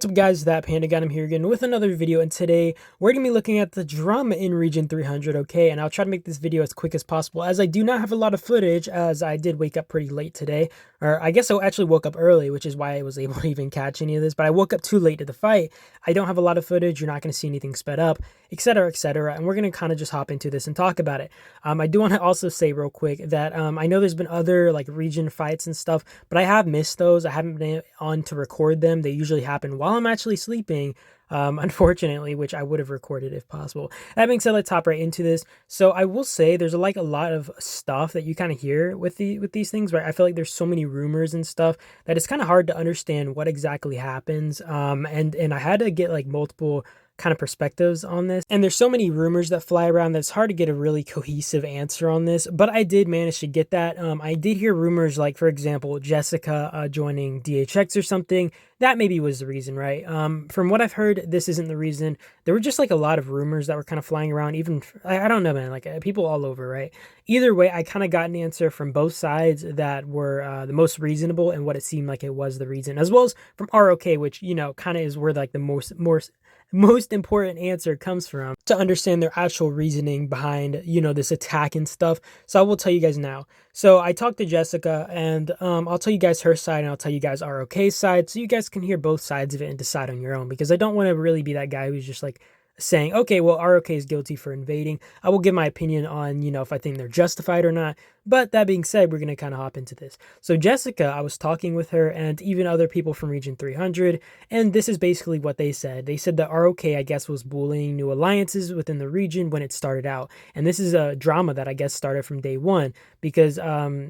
What's up guys, that Panda Gun, I'm here again with another video, and today we're going to be looking at the drum in Region 300, okay? And I'll try to make this video as quick as possible, as I do not have a lot of footage, as I did wake up pretty late today. Or I guess I actually woke up early, which is why I was able to even catch any of this, but I woke up too late to the fight. I don't have a lot of footage, you're not going to see anything sped up, etc., and we're going to kind of just hop into this and talk about it. I do want to also say real quick that I know there's been other like region fights and stuff, but I have missed those. I haven't been on to record them. They usually happen while I'm actually sleeping, unfortunately, which I would have recorded if possible. That being said, let's hop right into this. So I will say there's like a lot of stuff that you kind of hear with these things, right? I feel like there's so many rumors and stuff that it's kind of hard to understand what exactly happens. And I had to get like multiple kind of perspectives on this, and there's so many rumors that fly around that it's hard to get a really cohesive answer on this, but I did manage to get that. I did hear rumors like, for example, Jessica joining DHX or something. That maybe was the reason, right? From what I've heard, this isn't the reason. There were just like a lot of rumors that were kind of flying around, even I don't know, man, like people all over, right? Either way, I kind of got an answer from both sides that were the most reasonable and what it seemed like it was the reason, as well as from ROK, which, you know, kind of is where like the most important answer comes from, to understand their actual reasoning behind, you know, this attack and stuff. So I will tell you guys now. So I talked to Jessica, and I'll tell you guys her side, and I'll tell you guys ROK's side, so you guys can hear both sides of it and decide on your own, because I don't want to really be that guy who's just like saying, okay, well, ROK is guilty for invading. I will give my opinion on, you know, if I think they're justified or not. But that being said, we're going to kind of hop into this. So Jessica, I was talking with her and even other people from Region 300, and this is basically what they said. They said that ROK, I guess, was bullying new alliances within the region when it started out. And this is a drama that I guess started from day one, because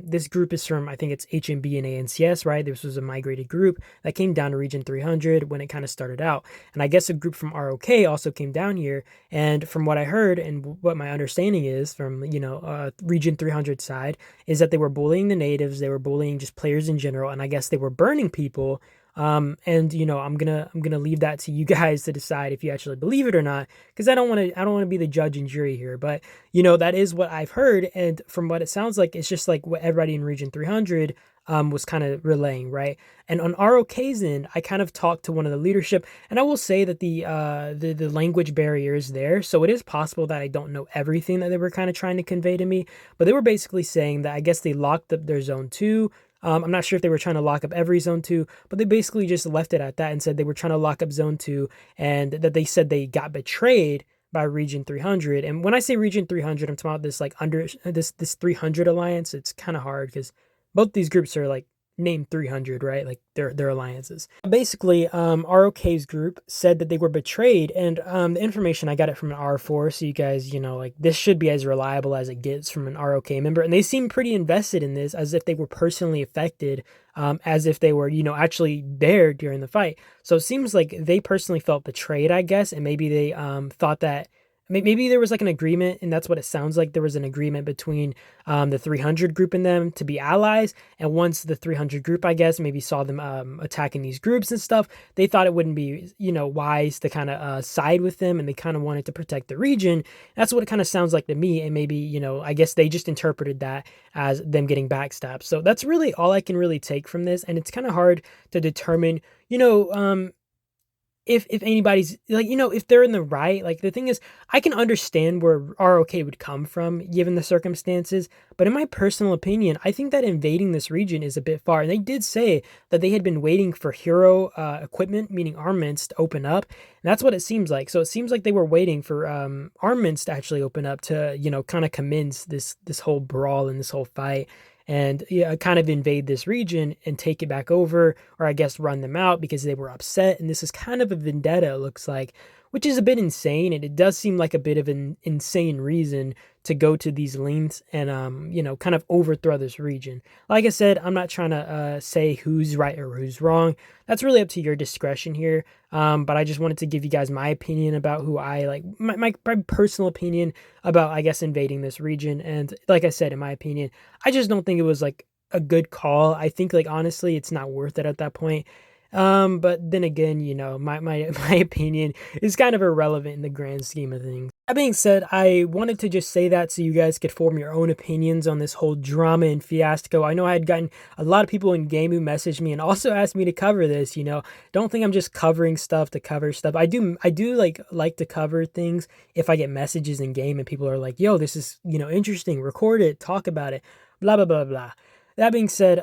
this group is from, I think it's HMB and ANCS, right? This was a migrated group that came down to Region 300 when it kind of started out. And I guess a group from ROK also came down here. And from what I heard and what my understanding is from, you know, Region 300 side, is that they were bullying the natives, they were bullying just players in general, and I guess they were burning people. And you know, I'm gonna leave that to you guys to decide if you actually believe it or not, because I don't want to be the judge and jury here. But you know, that is what I've heard, and from what it sounds like, it's just like what everybody in Region 300 was kind of relaying, right? And on ROK's end, I kind of talked to one of the leadership, and I will say that the language barrier is there, so it is possible that I don't know everything that they were kind of trying to convey to me, but they were basically saying that I guess they locked up their zone 2. I'm not sure if they were trying to lock up every zone 2, but they basically just left it at that and said they were trying to lock up zone 2, and that they said they got betrayed by Region 300. And when I say Region 300, I'm talking about this like under this 300 alliance. It's kind of hard because both these groups are like named 300, right? Like their alliances. Basically, ROK's group said that they were betrayed, and the information, I got it from an R4, so you guys, you know, like this should be as reliable as it gets from an ROK member, and they seem pretty invested in this, as if they were personally affected, as if they were, you know, actually there during the fight. So it seems like they personally felt betrayed, I guess, and maybe they thought that maybe there was like an agreement, and that's what it sounds like. There was an agreement between the 300 group and them to be allies, and once the 300 group, I guess, maybe saw them attacking these groups and stuff, they thought it wouldn't be, you know, wise to kind of side with them, and they kind of wanted to protect the region. That's what it kind of sounds like to me, and maybe, you know, I guess they just interpreted that as them getting backstabbed. So that's really all I can really take from this, and it's kind of hard to determine, you know, if anybody's like, you know, if they're in the right. Like the thing is, I can understand where ROK would come from given the circumstances, but in my personal opinion, I think that invading this region is a bit far. And they did say that they had been waiting for hero equipment, meaning armaments, to open up, and that's what it seems like. So it seems like they were waiting for armaments to actually open up to, you know, kind of commence this whole brawl and this whole fight, and yeah, kind of invade this region and take it back over, or I guess run them out because they were upset. And this is kind of a vendetta, it looks like, which is a bit insane. And it does seem like a bit of an insane reason to go to these lengths and, you know, kind of overthrow this region. Like I said, I'm not trying to say who's right or who's wrong. That's really up to your discretion here. But I just wanted to give you guys my opinion about who I like, my personal opinion about, I guess, invading this region. And like I said, in my opinion, I just don't think it was like a good call. I think, like, honestly, it's not worth it at that point. But then again, you know, my opinion is kind of irrelevant in the grand scheme of things. That being said, I wanted to just say that so you guys could form your own opinions on this whole drama and fiasco. I know I had gotten a lot of people in game who messaged me and also asked me to cover this, you know. Don't think I'm just covering stuff to cover stuff. I do like to cover things if I get messages in game and people are like, "Yo, this is, you know, interesting. Record it, talk about it." Blah blah blah blah. That being said,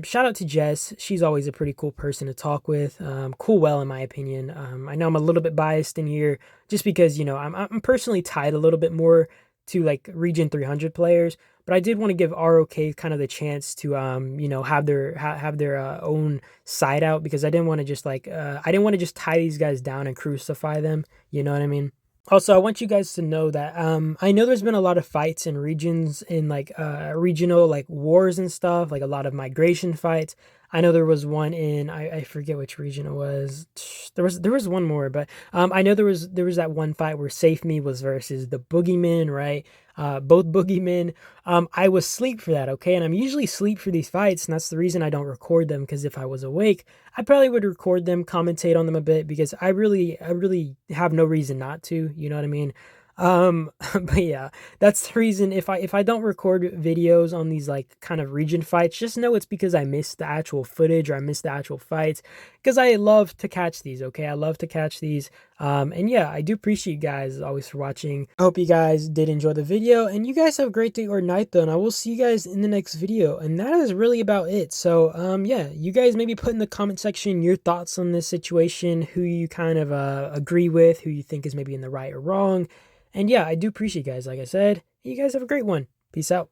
shout out to Jess. She's always a pretty cool person to talk with. Cool, well, in my opinion. I know I'm a little bit biased in here, just because you know I'm personally tied a little bit more to like Region 300 players, but I did want to give ROK kind of the chance to you know have their own side out, because I didn't want to just I didn't want to just tie these guys down and crucify them. You know what I mean? Also, I want you guys to know that I know there's been a lot of fights in regions in like regional like wars and stuff, like a lot of migration fights. I know there was one in I forget which region it was. There was one more, but I know there was that one fight where Safe Me was versus the Boogeyman, right? Both Boogeymen. I was asleep for that, okay? And I'm usually asleep for these fights, and that's the reason I don't record them, because if I was awake, I probably would record them, commentate on them a bit, because I really have no reason not to, you know what I mean? But yeah, that's the reason. If I don't record videos on these like kind of region fights, just know it's because I missed the actual footage, or I missed the actual fights, because I love to catch these, okay? I love to catch these. And yeah, I do appreciate you guys always for watching. I hope you guys did enjoy the video, and you guys have a great day or night though, and I will see you guys in the next video. And that is really about it. So yeah, you guys maybe put in the comment section your thoughts on this situation, who you kind of agree with, who you think is maybe in the right or wrong. And yeah, I do appreciate you guys. Like I said, you guys have a great one. Peace out.